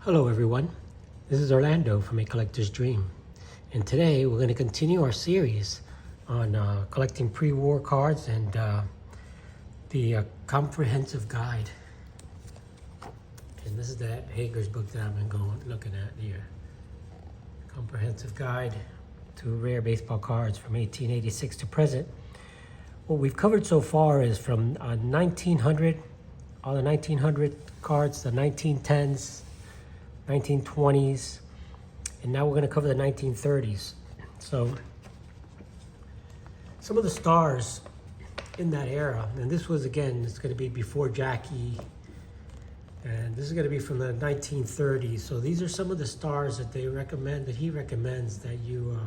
Hello everyone, this is Orlando from A Collector's Dream, and today we're going to continue our series on collecting pre-war cards and the comprehensive guide. And this is that Hager's book that I've been looking at here. Comprehensive Guide to Rare Baseball Cards from 1886 to present. What we've covered so far is from 1900, all the 1900 cards, the 1910s, 1920s, and now we're going to cover the 1930s. So some of the stars in that era, and this was, again, it's going to be before Jackie, and this is going to be from the 1930s. So these are some of the stars that he recommends that you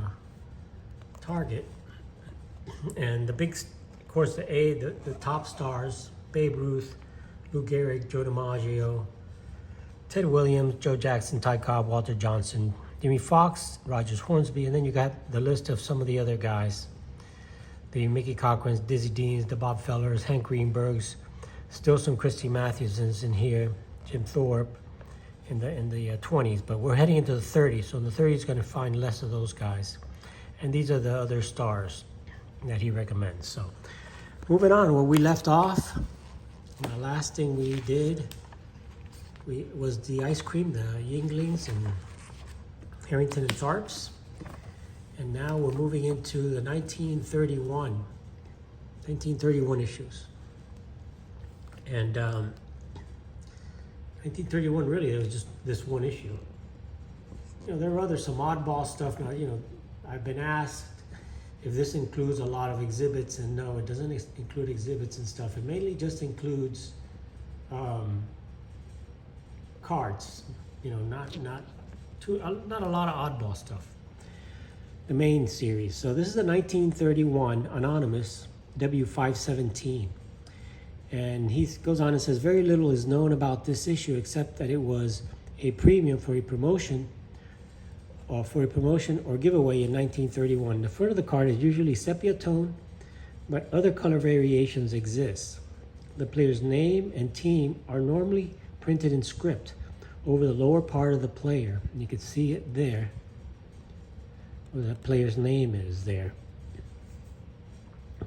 target. And the big, of course, the top stars: Babe Ruth, Lou Gehrig, Joe DiMaggio, Ted Williams, Joe Jackson, Ty Cobb, Walter Johnson, Jimmy Fox, Rogers Hornsby, and then you got the list of some of the other guys. The Mickey Cochrans, Dizzy Deans, the Bob Fellers, Hank Greenbergs, still some Christy Matthewsons in here, Jim Thorpe in the 20s, but we're heading into the 30s, so in the 30s going to find less of those guys. And these are the other stars that he recommends. So moving on, where we left off, the last thing we did was the ice cream, the Yinglings and Harrington and Tharps. And now we're moving into the 1931 issues. And 1931, really, it was just this one issue. You know, there are some oddball stuff. Now, you know, I've been asked if this includes a lot of exhibits, and no, it doesn't include exhibits and stuff. It mainly just includes cards, you know, not a lot of oddball stuff. The main series. So this is the 1931 Anonymous W517, and he goes on and says very little is known about this issue except that it was a premium for a promotion or giveaway in 1931. The front of the card is usually sepia tone, but other color variations exist. The player's name and team are normally printed in script over the lower part of the player. And you can see it there, where the player's name is there.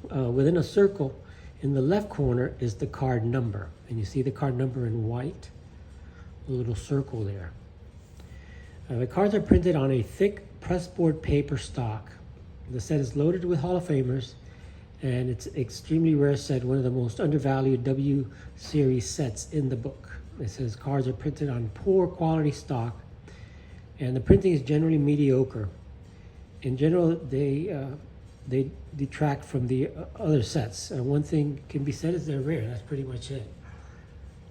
Within a circle in the left corner is the card number. And you see the card number in white, a little circle there. The cards are printed on a thick pressboard paper stock. The set is loaded with Hall of Famers, and it's extremely rare set, one of the most undervalued W series sets in the book. It says cards are printed on poor quality stock, and the printing is generally mediocre. In general, they detract from the other sets. One thing can be said is they're rare. That's pretty much it.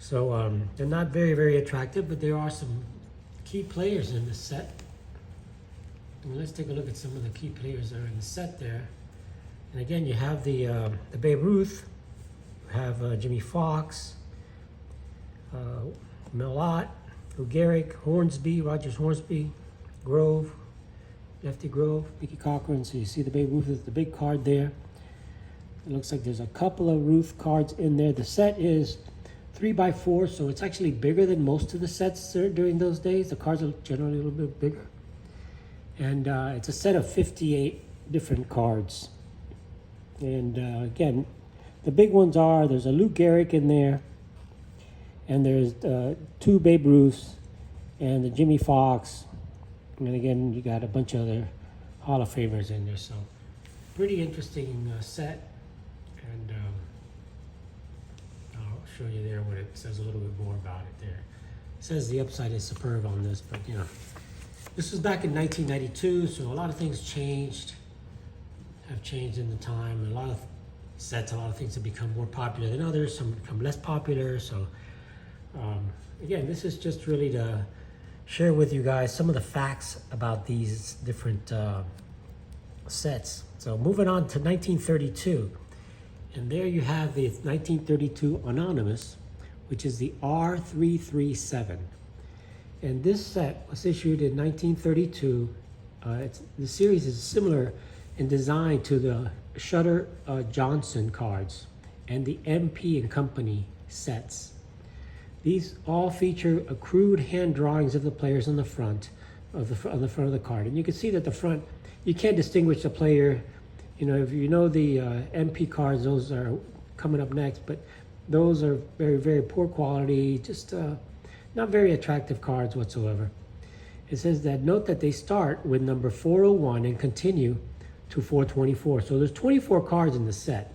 So they're not very, very attractive, but there are some key players in the set. And let's take a look at some of the key players that are in the set there. And again, you have the Babe Ruth, you have Jimmy Fox, Mel Ott, Lou Gehrig, Hornsby, Rogers Hornsby, Grove, Lefty Grove, Mickey Cochran. So you see the Babe Ruth is the big card there. It looks like there's a couple of Ruth cards in there. The set is 3x4, so it's actually bigger than most of the sets during those days. The cards are generally a little bit bigger. And it's a set of 58 different cards. And again, the big ones are, there's a Lou Gehrig in there, and there's two Babe Ruths, and the Jimmy Fox, and then again you got a bunch of other Hall of Famers in there. So pretty interesting set, and I'll show you there what it says a little bit more about it there. It says the upside is superb on this, but you know, this was back in 1992, so a lot of things have changed in the time. A lot of sets, a lot of things have become more popular than others, some become less popular. So again, this is just really to share with you guys some of the facts about these different sets. So moving on to 1932, and there you have the 1932 Anonymous, which is the R337. And this set was issued in 1932. The series is similar in design to the Shutter Johnson cards and the MP and Company sets. These all feature crude hand drawings of the players on the front of on the front of the card, and you can see that the front, you can't distinguish the player. You know, if you know the MP cards, those are coming up next, but those are very, very poor quality, just not very attractive cards whatsoever. It says that note that they start with number 401 and continue to 424. So there's 24 cards in the set,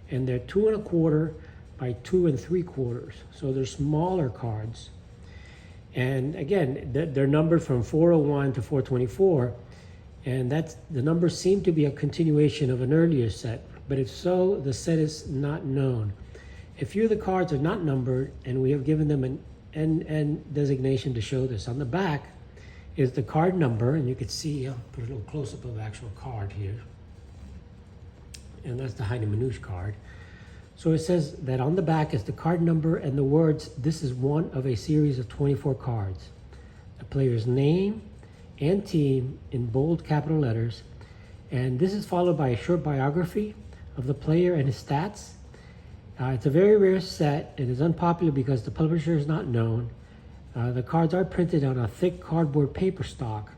and they're 2 1/4 by 2 3/4. So they're smaller cards. And again, they're numbered from 401 to 424, and that's the numbers seem to be a continuation of an earlier set. But if so, the set is not known. A few of the cards are not numbered, and we have given them an N designation to show this. On the back is the card number, and you can see, I'll put a little close-up of the actual card here. And that's the Heidi Manouche card. So it says that on the back is the card number and the words, "This is one of a series of 24 cards." The player's name and team in bold capital letters. And this is followed by a short biography of the player and his stats. It's a very rare set. It is unpopular because the publisher is not known. The cards are printed on a thick cardboard paper stock,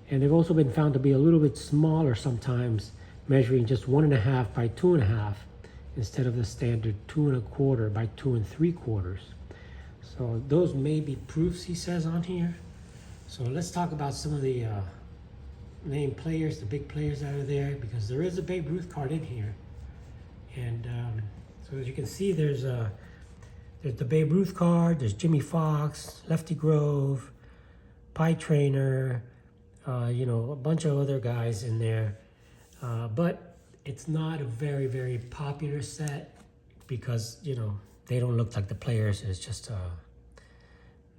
and they've also been found to be a little bit smaller sometimes, measuring just 1 1/2 by 2 1/2 instead of the standard 2 1/4 by 2 3/4. So those may be proofs, he says on here. So let's talk about some of the named players, the big players that are there, because there is a Babe Ruth card in here. And so as you can see, there's the Babe Ruth card, there's Jimmy Fox, Lefty Grove, Pie Trainer, you know, a bunch of other guys in there. But it's not a very, very popular set because, you know, they don't look like the players. It's just,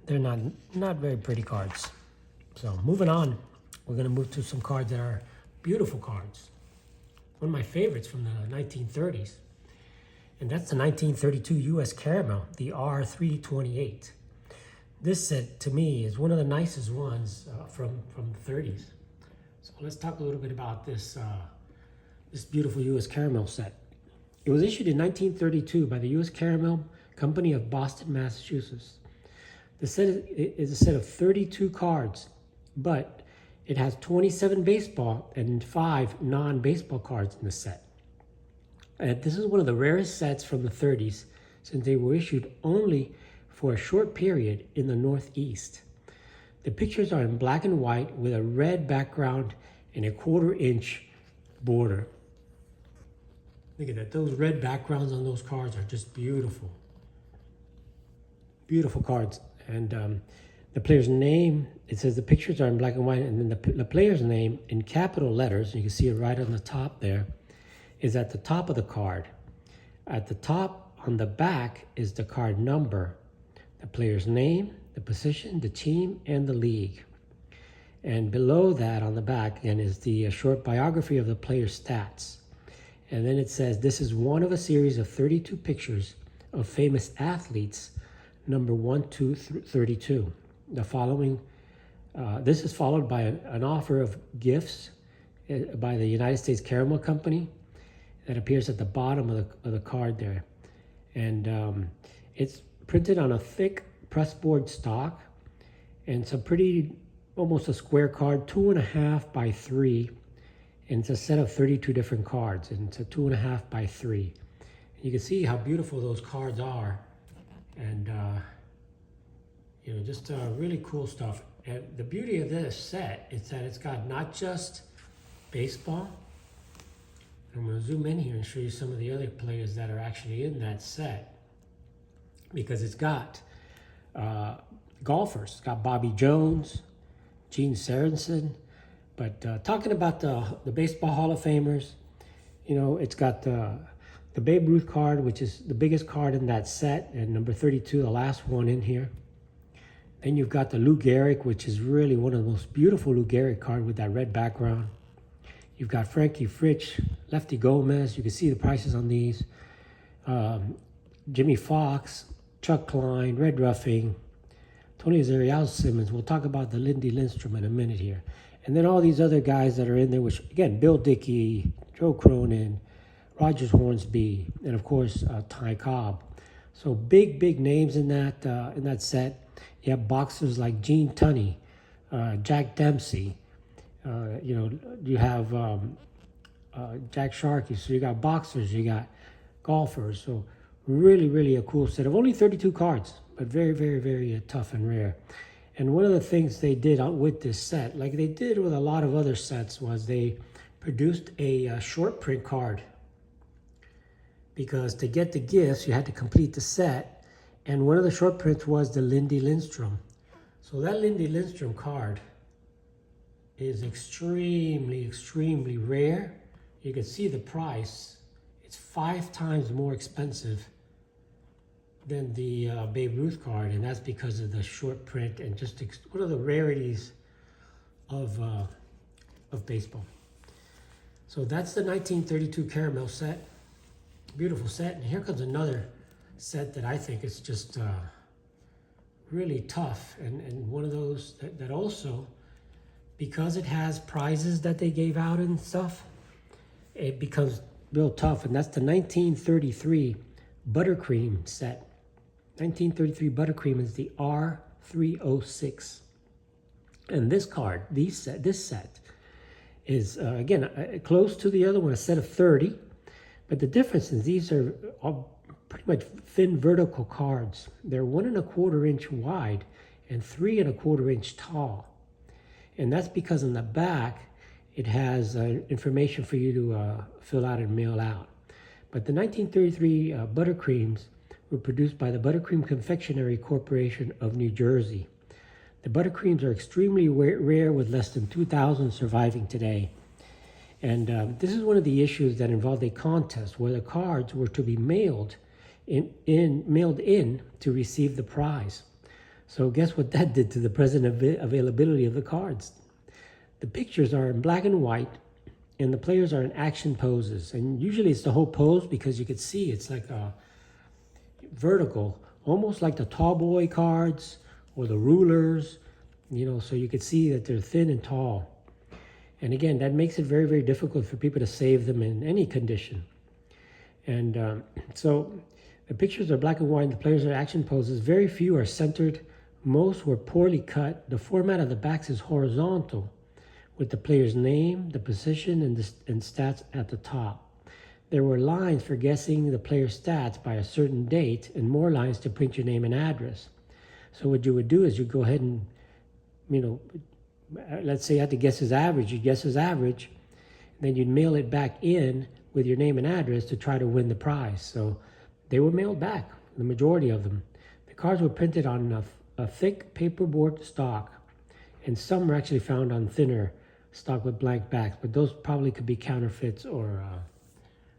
they're not very pretty cards. So moving on, we're gonna move to some cards that are beautiful cards. One of my favorites from the 1930s. And that's the 1932 U.S. Caramel, the R328. This set, to me, is one of the nicest ones from the 30s. So let's talk a little bit about this, this beautiful U.S. Caramel set. It was issued in 1932 by the U.S. Caramel Company of Boston, Massachusetts. The set is a set of 32 cards, but it has 27 baseball and 5 non-baseball cards in the set. This is one of the rarest sets from the 30s, since they were issued only for a short period in the Northeast. The pictures are in black and white with a red background and a 1/4 inch border. Look at that, those red backgrounds on those cards are just beautiful. Beautiful cards. And the player's name, it says the pictures are in black and white, and then the player's name in capital letters, you can see it right on the top there, is at the top of the card. At the top on the back is the card number, the player's name, the position, the team, and the league. And below that on the back again is the short biography of the player's stats. And then it says this is one of a series of 32 pictures of famous athletes, number 1 to 32. The following, this is followed by an offer of gifts by the United States Caramel Company that appears at the bottom of the card there. And it's printed on a thick pressboard stock, and it's a pretty, almost a square card, 2 1/2 by 3, and it's a set of 32 different cards, and it's a 2 1/2 by 3. And you can see how beautiful those cards are, and you know, just really cool stuff. And the beauty of this set is that it's got not just baseball. I'm going to zoom in here and show you some of the other players that are actually in that set, because it's got golfers. It's got Bobby Jones, Gene Sorensen. But talking about the Baseball Hall of Famers, you know, it's got the Babe Ruth card, which is the biggest card in that set, and number 32, the last one in here. Then you've got the Lou Gehrig, which is really one of the most beautiful Lou Gehrig card with that red background. You've got Frankie Fritsch, Lefty Gomez. You can see the prices on these. Jimmy Fox, Chuck Klein, Red Ruffing, Tony Azarial Simmons. We'll talk about the Lindy Lindstrom in a minute here. And then all these other guys that are in there, which, again, Bill Dickey, Joe Cronin, Rogers Hornsby, and, of course, Ty Cobb. So big names in that set. You have boxers like Gene Tunney, Jack Dempsey. You have Jack Sharkey. So you got boxers, you got golfers. So really a cool set of only 32 cards, but very tough and rare. And one of the things they did with this set, like they did with a lot of other sets, was they produced a short print card. Because to get the gifts, you had to complete the set. And one of the short prints was the Lindy Lindstrom. So that Lindy Lindstrom card is extremely rare. You can see the price. It's 5 times more expensive than the Babe Ruth card, and that's because of the short print and just one of the rarities of baseball. So that's the 1932 caramel set. Beautiful set. And here comes another set that I think is just really tough, and one of those that also, because it has prizes that they gave out and stuff, it becomes real tough. And that's the 1933 Buttercream set. 1933 Buttercream is the R306. And this card, this set is, again, close to the other one, a set of 30. But the difference is these are all pretty much thin vertical cards. They're 1 1/4 inch wide and 3 1/4 inch tall. And that's because on the back, it has information for you to fill out and mail out. But the 1933 Buttercreams were produced by the Buttercream Confectionery Corporation of New Jersey. The Buttercreams are extremely rare, with less than 2,000 surviving today. And this is one of the issues that involved a contest where the cards were to be mailed in to receive the prize. So guess what that did to the present availability of the cards? The pictures are in black and white, and the players are in action poses. And usually it's the whole pose, because you can see it's like a vertical, almost like the tall boy cards or the rulers, so you could see that they're thin and tall. And again, that makes it very difficult for people to save them in any condition. And so the pictures are black and white, and the players are action poses. Very few are centered. Most were poorly cut. The format of the backs is horizontal, with the player's name, the position, and stats at the top. There were lines for guessing the player's stats by a certain date, and more lines to print your name and address. So what you would do is you go ahead and, let's say you had to guess his average. You'd guess his average, then you'd mail it back in with your name and address to try to win the prize. So they were mailed back, the majority of them. The cards were printed on a thick paperboard stock, and some were actually found on thinner stock with blank backs, but those probably could be counterfeits or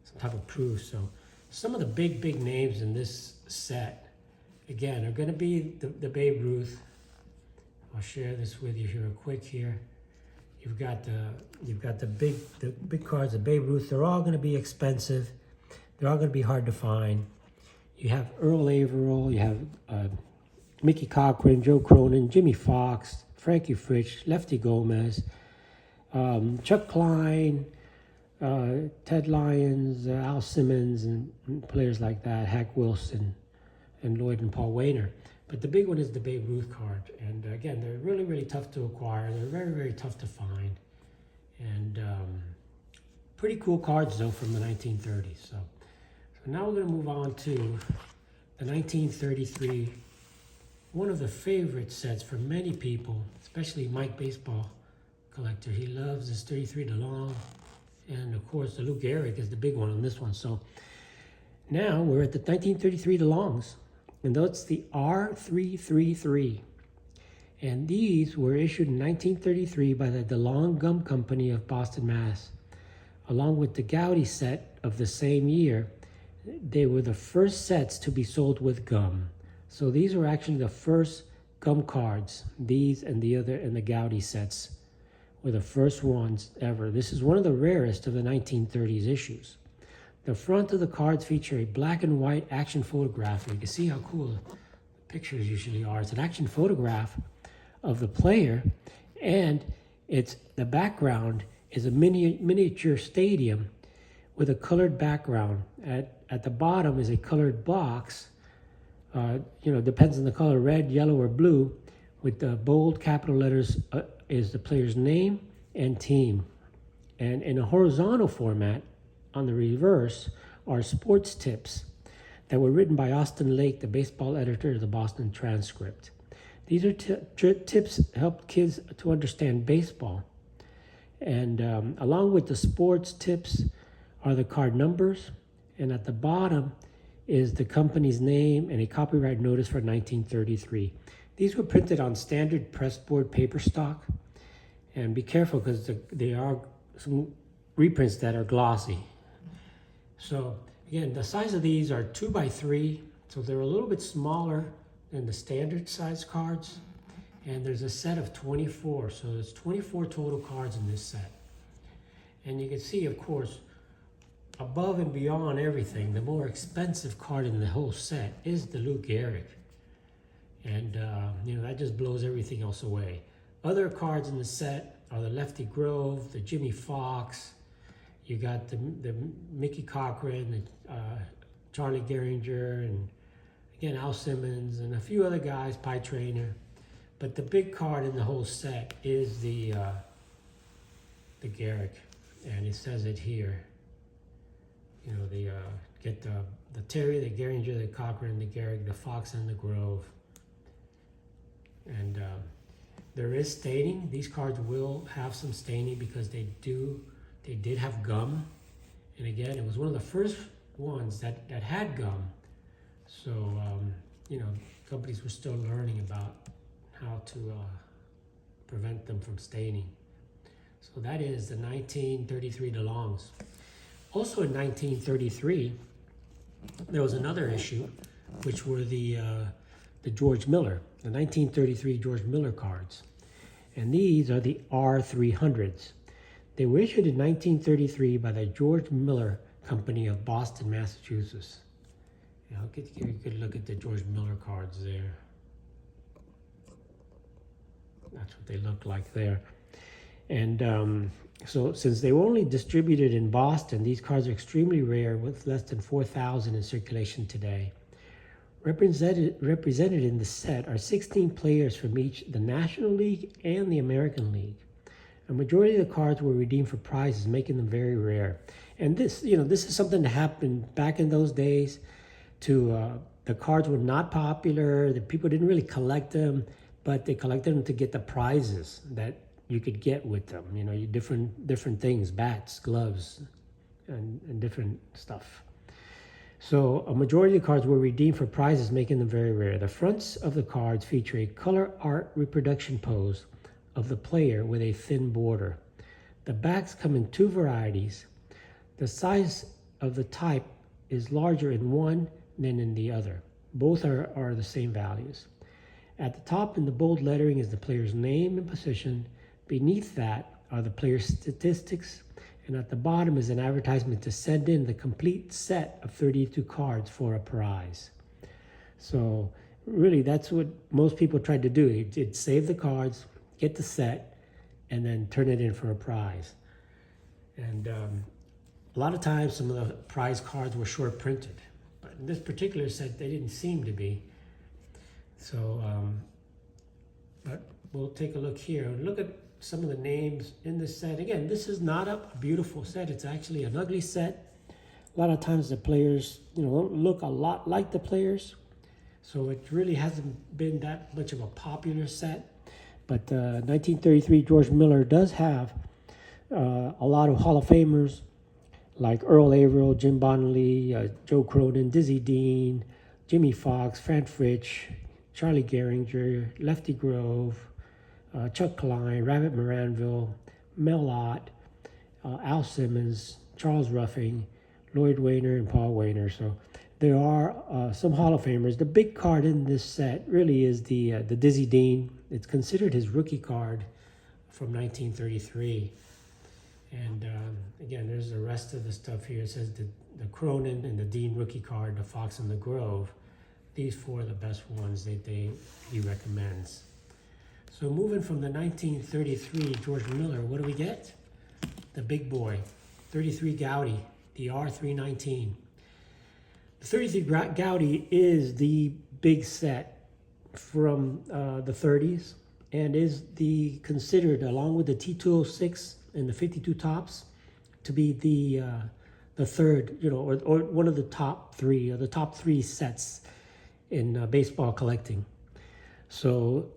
some type of proof. So some of the big names in this set, again, are going to be the Babe Ruth. I'll share this with you here real quick here. You've got the big cards of Babe Ruth. They're all going to be expensive. They're all going to be hard to find. You have Earl Averill, you have Mickey Cochran, Joe Cronin, Jimmy Fox, Frankie Fritsch, Lefty Gomez, Chuck Klein, Ted Lyons, Al Simmons, and players like that, Hack Wilson, and Lloyd and Paul Wainer. But the big one is the Babe Ruth card. And again, they're really tough to acquire. They're very tough to find. And pretty cool cards, though, from the 1930s. So now we're going to move on to the 1933, one of the favorite sets for many people, especially Mike Baseball collector. He loves this 33 Delong. And, of course, the Lou Gehrig is the big one on this one. So now we're at the 1933 Delongs. And that's the R333. And these were issued in 1933 by the Delong Gum Company of Boston, Mass. Along with the Goudey set of the same year, they were the first sets to be sold with gum. So these were actually the first gum cards. These and the Goudey sets were the first ones ever. This is one of the rarest of the 1930s issues. The front of the cards feature a black and white action photograph. And you can see how cool the pictures usually are. It's an action photograph of the player, and the background is a miniature stadium with a colored background. At the bottom is a colored box depends on the color, red, yellow, or blue. With the bold capital letters is the player's name and team. And in a horizontal format, on the reverse, are sports tips that were written by Austin Lake, the baseball editor of the Boston Transcript. These are tips help kids to understand baseball. And along with the sports tips are the card numbers. And at the bottom is the company's name and a copyright notice for 1933. These were printed on standard pressboard paper stock. And be careful because there are some reprints that are glossy. So again, the size of these are 2 by 3, so they're a little bit smaller than the standard size cards. And there's a set of 24, so there's 24 total cards in this set. And you can see, of course, above and beyond everything, the more expensive card in the whole set is the Lou Gehrig. And that just blows everything else away. Other cards in the set are the Lefty Grove, the Jimmy Fox. You got the Mickey Cochran, the Charlie Gehringer, and again Al Simmons, and a few other guys, Pie Traynor. But the big card in the whole set is the Gehrig, and it says it here. Get the Terry, the Gehringer, the Cochran, the Gehrig, the Fox, and the Grove. And there is staining. These cards will have some staining because they did have gum. And again, it was one of the first ones that had gum. So, companies were still learning about how to prevent them from staining. So that is the 1933 Delongs. Also in 1933, there was another issue, which were the George Miller, the 1933 George Miller cards. And these are the R300s. They were issued in 1933 by the George Miller Company of Boston, Massachusetts. I'll give you a good look at the George Miller cards there. That's what they look like there. And so since they were only distributed in Boston, these cards are extremely rare, with less than 4,000 in circulation today. Represented in the set are 16 players from each the National League and the American League. A majority of the cards were redeemed for prizes, making them very rare. And this is something that happened back in those days. The cards were not popular. The people didn't really collect them, but they collected them to get the prizes that you could get with them. Different things, bats, gloves, and different stuff. So a majority of the cards were redeemed for prizes, making them very rare. The fronts of the cards feature a color art reproduction pose of the player with a thin border. The backs come in 2 varieties. The size of the type is larger in one than in the other. Both are the same values. At the top in the bold lettering is the player's name and position. Beneath that are the player's statistics. And at the bottom is an advertisement to send in the complete set of 32 cards for a prize. So really, that's what most people tried to do. It'd save the cards, get the set, and then turn it in for a prize. And a lot of times, some of the prize cards were short printed. But in this particular set, they didn't seem to be. So, but we'll take a look here. Look at some of the names in this set. Again, this is not a beautiful set. It's actually an ugly set. A lot of times the players, don't look a lot like the players. So it really hasn't been that much of a popular set. But 1933 George Miller does have a lot of Hall of Famers like Earl Averill, Jim Bonnelly, Joe Cronin, Dizzy Dean, Jimmy Fox, Fran Fritsch, Charlie Gehringer, Lefty Grove, Chuck Klein, Rabbit Moranville, Mel Ott, Al Simmons, Charles Ruffing, Lloyd Wainer, and Paul Wainer. So there are some Hall of Famers. The big card in this set really is the Dizzy Dean. It's considered his rookie card from 1933. And again, there's the rest of the stuff here. It says the Cronin and the Dean rookie card, the Fox and the Grove. These 4 are the best ones that he recommends. So moving from the 1933 George Miller, what do we get? The big boy, 33 Goudey, the R319. The 33 Goudey is the big set from the 30s and is the considered, along with the T206 and the 52 tops, to be the third, or one of the top three, or the top three sets in baseball collecting. So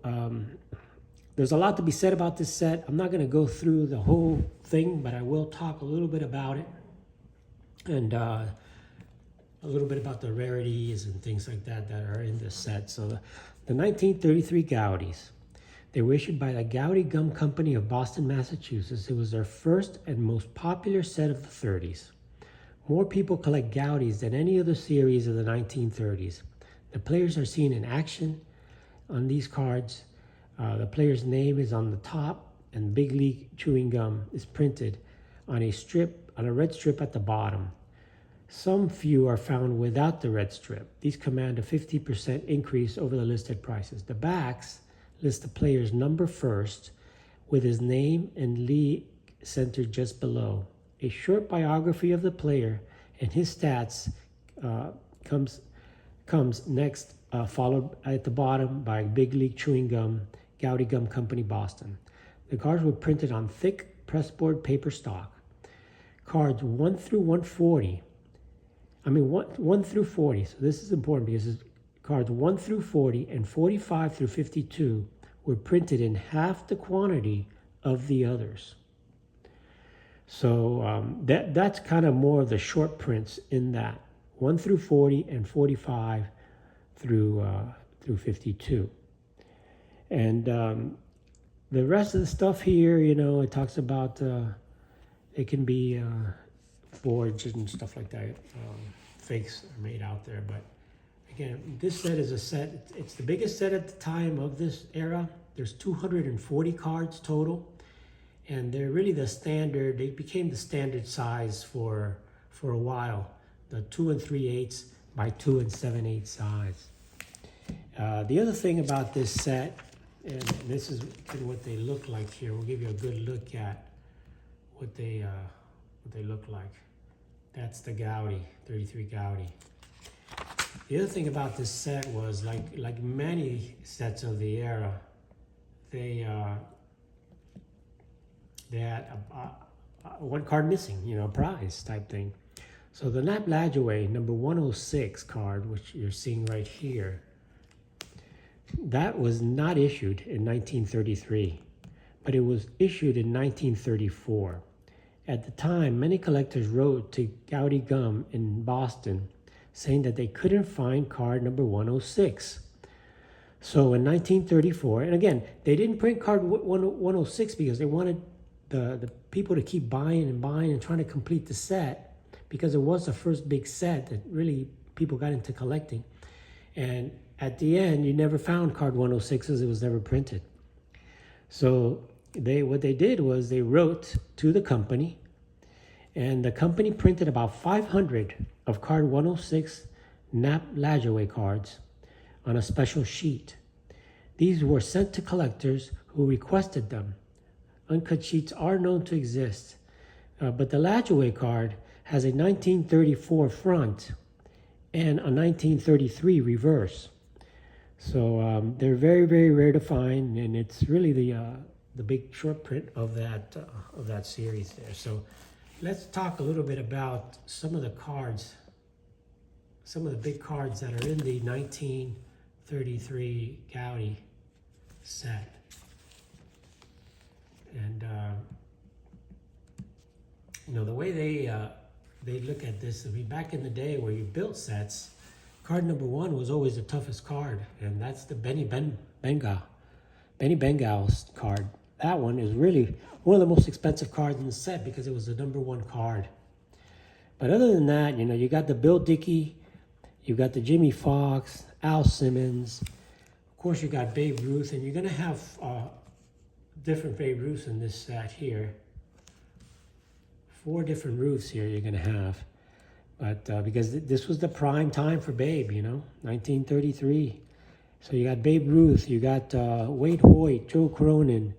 there's a lot to be said about this set. I'm not going to go through the whole thing, but I will talk a little bit about it, and a little bit about the rarities and things like that that are in this set. So the 1933 Goudeys, they were issued by the Goudey Gum Company of Boston, Massachusetts. It was their first and most popular set of the 30s. More people collect Goudeys than any other series of the 1930s. The players are seen in action on these cards. The player's name is on the top, and Big League Chewing Gum is printed on a red strip at the bottom. Some few are found without the red strip. These command a 50% increase over the listed prices. The backs list the player's number first, with his name and league centered just below. A short biography of the player and his stats comes next, followed at the bottom by Big League Chewing Gum, Goudey Gum Company, Boston. The cards were printed on thick pressboard paper stock. Cards 1 through 140. 1 through 40. So this is important because cards 1 through 40 and 45 through 52 were printed in half the quantity of the others. So that's kind of more of the short prints in that 1 through 40 and 45 through 52. And the rest of the stuff here, it talks about it can be forged and stuff like that. Fakes are made out there, but again, this set is a set. It's the biggest set at the time of this era. There's 240 cards total, and they're really the standard. They became the standard size for a while. The 2 3/8 by 2 7/8 size. The other thing about this set, and this is what they look like here. We'll give you a good look at what they look like. That's the Goudey, 33 Goudey. The other thing about this set was, like many sets of the era, they had one card missing, a prize type thing. So the Nap Lajoie number 106 card, which you're seeing right here, that was not issued in 1933, but it was issued in 1934. At the time, many collectors wrote to Goudey Gum in Boston saying that they couldn't find card number 106. So in 1934, and again, they didn't print card 106 because they wanted the people to keep buying and trying to complete the set, because it was the first big set that really people got into collecting. And at the end, you never found card 106 as it was never printed. So what they did was they wrote to the company, and the company printed about 500 of card 106 Nap Lajoie cards on a special sheet. These were sent to collectors who requested them. Uncut sheets are known to exist, but the Lajoie card has a 1934 front and a 1933 reverse. So they're very, very rare to find, and it's really the big short print of that series there. So let's talk a little bit about some of the cards, some of the big cards that are in the 1933 Goudey set. And the way they look at this, back in the day where you built sets, card number 1 was always the toughest card, and that's the Benny Bengal's card. That one is really one of the most expensive cards in the set because it was the number 1 card. But other than that, you got the Bill Dickey, you got the Jimmy Fox, Al Simmons. Of course, you got Babe Ruth, and you're going to have different Babe Ruths in this set here. 4 different Ruths here you're going to have. But because this was the prime time for Babe, 1933. So you got Babe Ruth, you got Wade Hoyt, Joe Cronin,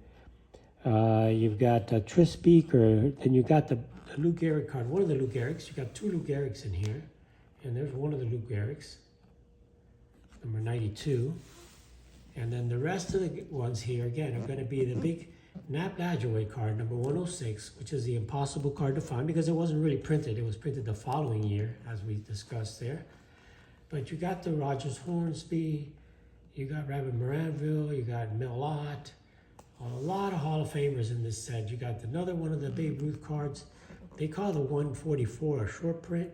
you've got Tris Speaker, then you got the Lou Gehrig card, one of the Lou Gehrigs. You got 2 Lou Gehrigs in here, And there's one of the Lou Gehrig's, number 92. And then the rest of the ones here, again, are going to be the big Nap Lajoie card, number 106, which is the impossible card to find because it wasn't really printed. It was printed the following year, as we discussed there. But you got the Rogers Hornsby, you got Rabbit Moranville, you got Mel Lott, a lot of Hall of Famers in this set. You got another one of the Babe Ruth cards. They call the 144 a short print.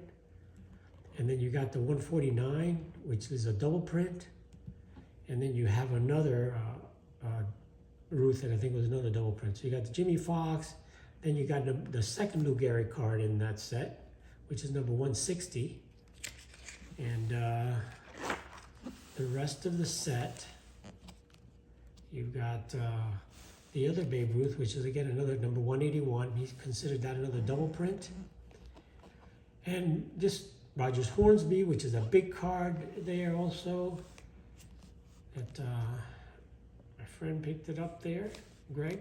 And then you got the 149, which is a double print. And then you have another Ruth, and I think it was another double print. So you got the Jimmy Fox, then you got the second Lou Gehrig card in that set, which is number 160. And the rest of the set, you've got the other Babe Ruth, which is again another number 181. He's considered that another double print. And just Rogers Hornsby, which is a big card there also. That my friend picked it up there, Greg.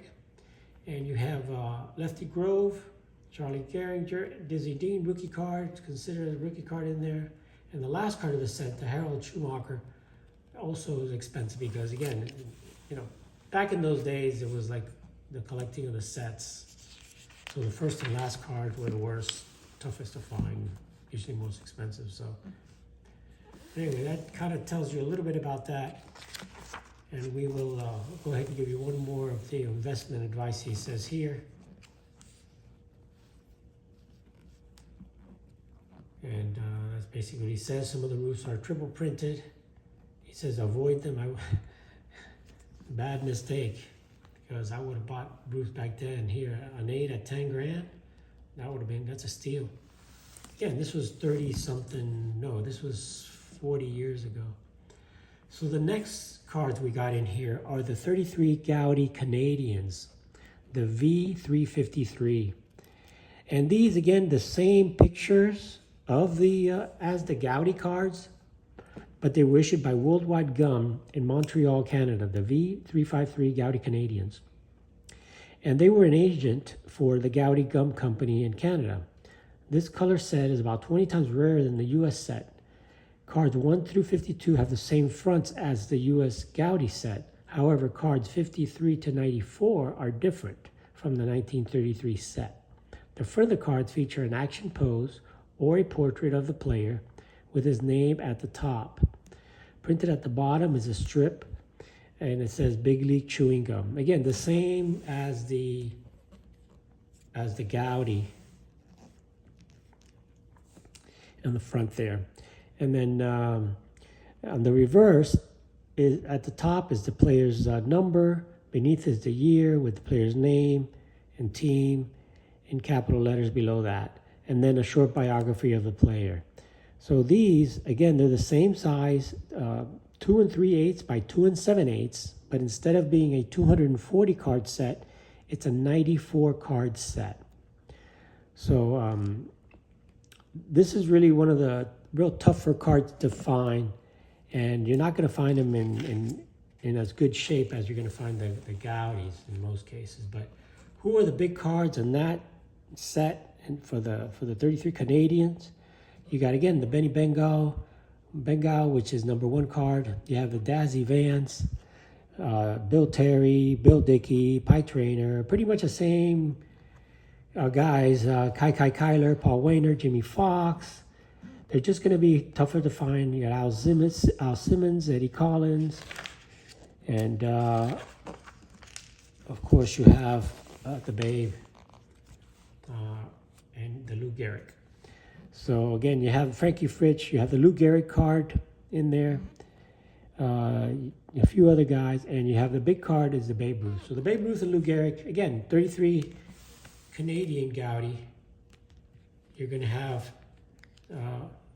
And you have Lefty Grove, Charlie Gehringer, Dizzy Dean, rookie card, considered a rookie card in there. And the last card of the set, the Harold Schumacher, also is expensive because, again, you know, back in those days, it was like the collecting of the sets. So the first and last cards were the worst, toughest to find, usually most expensive. So anyway, that kind of tells you a little bit about that. And we will go ahead and give you one more of the investment advice he says here. And that's basically what he says. Some of the roofs are triple printed. He says avoid them. Bad mistake, because I would have bought roofs back then. Here, an 8 at 10 grand. That would have been, that's a steal. Again, this was 30 something, no, this was 40 years ago. So the next cards we got in here are the 33 Goudey Canadians, the V353. And these, again, the same pictures of the as the Goudey cards, but they were issued by Worldwide Gum in Montreal, Canada, the V353 Goudey Canadians. And they were an agent for the Goudey Gum Company in Canada. This color set is about 20 times rarer than the US set. Cards 1 through 52 have the same fronts as the US Goudey set. However, cards 53 to 94 are different from the 1933 set. The further cards feature an action pose or a portrait of the player with his name at the top. Printed at the bottom is a strip, and it says Big League Chewing Gum. Again, the same as the Goudey in the front there. And then on the reverse, at the top is the player's number. Beneath is the year with the player's name and team in capital letters below that. And then a short biography of the player. So these, again, they're the same size, 2 3/8 by 2 7/8, but instead of being a 240 card set, it's a 94 card set. So this is really one of the real tougher cards to find, and you're not going to find them in as good shape as you're going to find the Goudeys in most cases. But who are the big cards in that set? And for the 33 Canadians, you got, again, the Benny Bengal, which is number 1 card. You have the Dazzy Vance, Bill Terry, Bill Dickey, Pie Traynor, pretty much the same guys, Kai Kyler, Paul Wainer, Jimmy Fox. They're just going to be tougher to find. You got Al Simmons, Eddie Collins, and of course you have the Babe and the Lou Gehrig. So again, you have Frankie Fritsch, you have the Lou Gehrig card in there, a few other guys, and you have the big card is the Babe Ruth. So the Babe Ruth and Lou Gehrig, again, 33 Canadian Goudey. You're going to have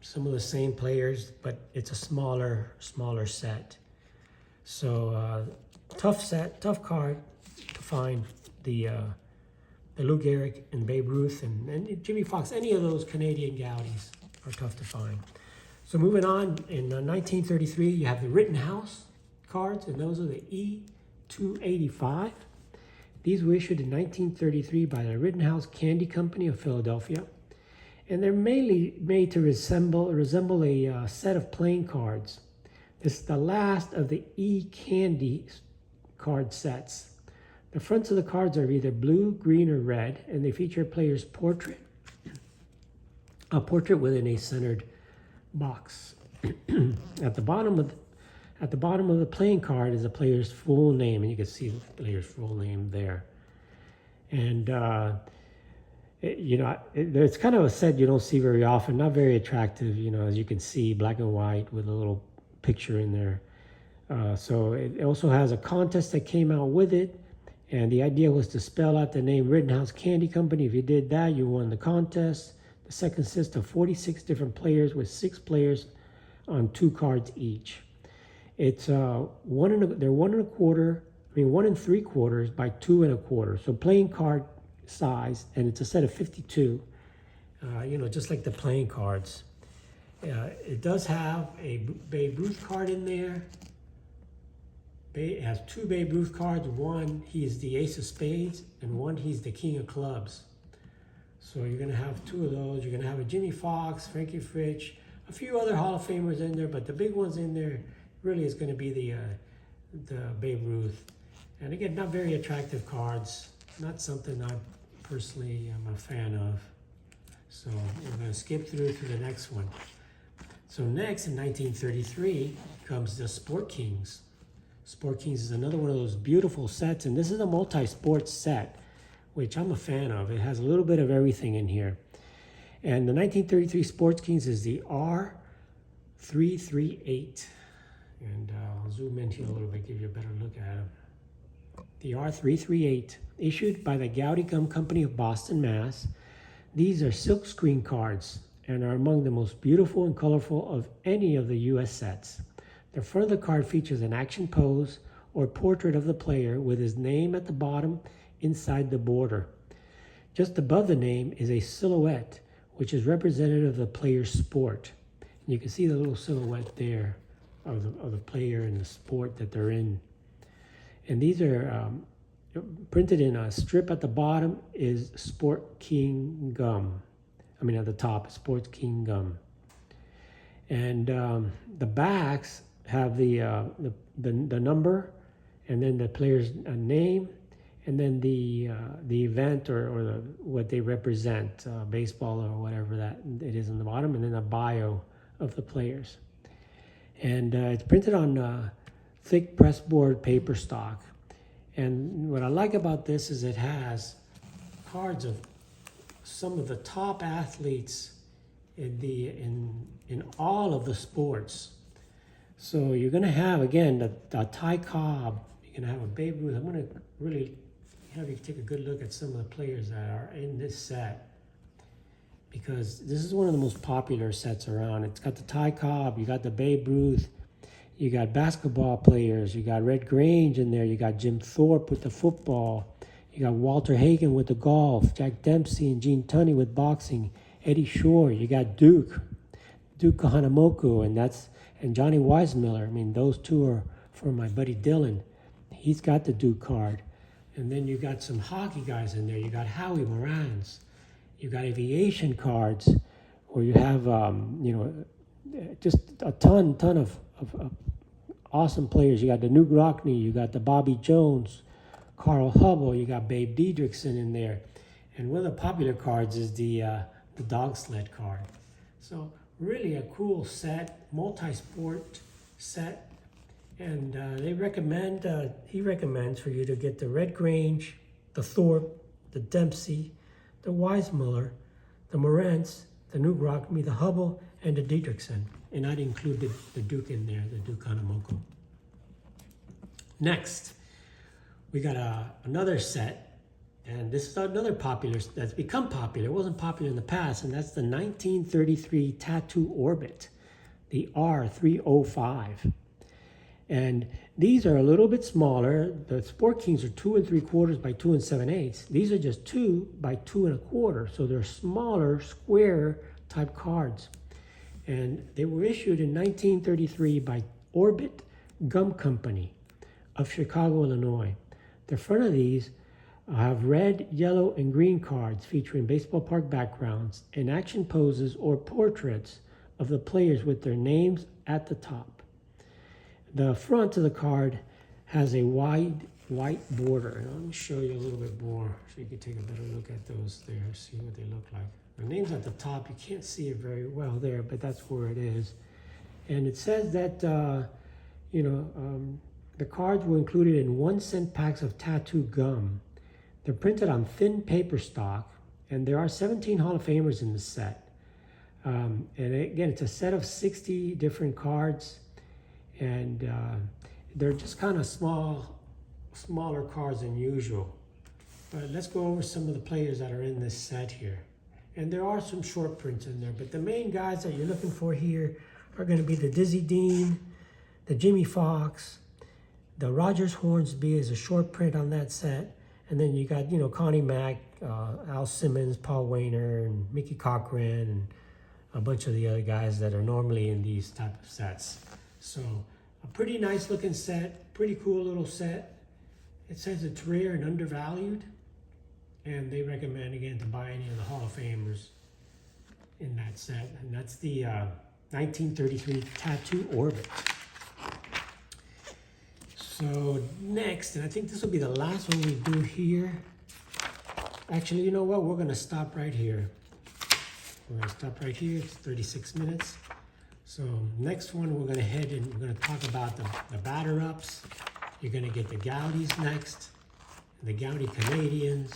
some of the same players, but it's a smaller set. So tough set, tough card to find the Lou Gehrig and Babe Ruth and Jimmy Fox. Any of those Canadian Goudeys are tough to find. So moving on, in 1933, you have the Rittenhouse cards, and those are the E285. These were issued in 1933 by the Rittenhouse Candy Company of Philadelphia. and they're mainly made to resemble a set of playing cards. This is the last of the E-Candy card sets. The fronts of the cards are either blue, green, or red, and they feature a player's portrait, a portrait within a centered box. At the bottom of the playing card is the player's full name, and you can see the player's full name there. And it's kind of a set you don't see very often, not very attractive, as you can see, black and white with a little picture in there. So it also has a contest that came out with it, and the idea was to spell out the name Rittenhouse Candy Company. If you did that, you won the contest. The set consists of 46 different players with 6 players on 2 cards each. It's 1 and 3/4 by 2 1/4. So playing card size, and it's a set of 52. Just like the playing cards. It does have a Babe Ruth card in there. It has 2 Babe Ruth cards. One, he's the ace of spades, and one, he's the king of clubs. So you're going to have 2 of those. You're going to have a Jimmy Fox, Frankie Fritch, a few other Hall of Famers in there, but the big ones in there really is going to be the Babe Ruth. And again, not very attractive cards. Not something I personally am a fan of. So we're going to skip through to the next one. So next, in 1933, comes the Sport Kings. Sport Kings is another one of those beautiful sets, and this is a multi-sport set, which I'm a fan of. It has a little bit of everything in here. And the 1933 Sports Kings is the R338. And I'll zoom in here a little bit, give you a better look at them. The R338, issued by the Goudey Company of Boston, Mass. These are silkscreen cards and are among the most beautiful and colorful of any of the U.S. sets. The front of the card features an action pose or portrait of the player with his name at the bottom inside the border. Just above the name is a silhouette, which is representative of the player's sport. And you can see the little silhouette there of the player and the sport that they're in. And these are printed in a strip at the bottom is Sport King Gum. At the top, Sports King Gum. And the backs have the number, and then the player's name, and then the event or what they represent, baseball or whatever that it is on the bottom, and then a bio of the players. And it's printed on thick pressboard paper stock. And what I like about this is it has cards of some of the top athletes in all of the sports. So you're going to have, again, the Ty Cobb. You're going to have a Babe Ruth. I'm going to really have you take a good look at some of the players that are in this set, because this is one of the most popular sets around. It's got the Ty Cobb, you got the Babe Ruth, you got basketball players, you got Red Grange in there, you got Jim Thorpe with the football, you got Walter Hagen with the golf, Jack Dempsey and Gene Tunney with boxing, Eddie Shore, you got Duke Kahanamoku, and Johnny Weissmuller. Those two are for my buddy Dylan. He's got the Duke card. And then you got some hockey guys in there. You got Howie Morans. You got aviation cards, where you have just a ton of awesome players. You got the Newt Rockney, you got the Bobby Jones, Carl Hubble, you got Babe Diedrichson in there. And one of the popular cards is the dog sled card. So really a cool set, multi-sport set. And he recommends for you to get the Red Grange, the Thorpe, the Dempsey, the Weissmuller, the Morantz, the Newt Rockney, the Hubble, and the Diedrichson. And I'd include the Duke in there, the Duke Kahanamoku. Next, we got another set, and this is another popular, that's become popular. It wasn't popular in the past, and that's the 1933 Tattoo Orbit, the R305. And these are a little bit smaller. The Sport Kings are 2 3/4 by 2 7/8. These are just 2 by 2 1/4. So they're smaller, square type cards. And they were issued in 1933 by Orbit Gum Company of Chicago, Illinois. The front of these I have red, yellow, and green cards featuring baseball park backgrounds and action poses or portraits of the players with their names at the top. The front of the card has a wide white border. Let me show you a little bit more so you can take a better look at those there, see what they look like. The name's at the top. You can't see it very well there, but that's where it is. And it says that, the cards were included in 1-cent packs of tattoo gum. They're printed on thin paper stock, and there are 17 Hall of Famers in the set. And again, it's a set of 60 different cards, and they're just kind of smaller cards than usual. But let's go over some of the players that are in this set here. And there are some short prints in there, but the main guys that you're looking for here are going to be the Dizzy Dean, the Jimmy Fox, the Rogers Hornsby is a short print on that set. And then you got, Connie Mack, Al Simmons, Paul Wainer, and Mickey Cochran, and a bunch of the other guys that are normally in these type of sets. So a pretty nice looking set, pretty cool little set. It says it's rare and undervalued. And they recommend, again, to buy any of the Hall of Famers in that set. And that's the 1933 Tattoo Orbit. So next, and I think this will be the last one we do here. Actually, you know what? We're going to stop right here. We're going to stop right here. It's 36 minutes. So next one, we're going to head and we're going to talk about the batter-ups. You're going to get the Goudeys next, the Goudey Canadians,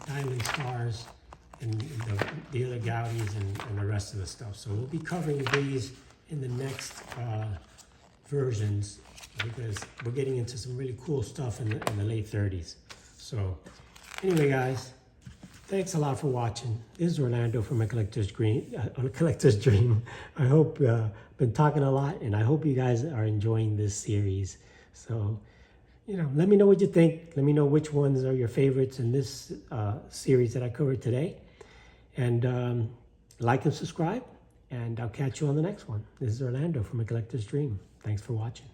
Diamond Stars, and the other Goudeys and the rest of the stuff. So we'll be covering these in the next versions, because we're getting into some really cool stuff in the late 30s. So anyway, guys, thanks a lot for watching. This is Orlando from A Collector's Dream. I hope I've been talking a lot, and I hope you guys are enjoying this series. So, let me know what you think. Let me know which ones are your favorites in this series that I covered today. And like and subscribe, and I'll catch you on the next one. This is Orlando from A Collector's Dream. Thanks for watching.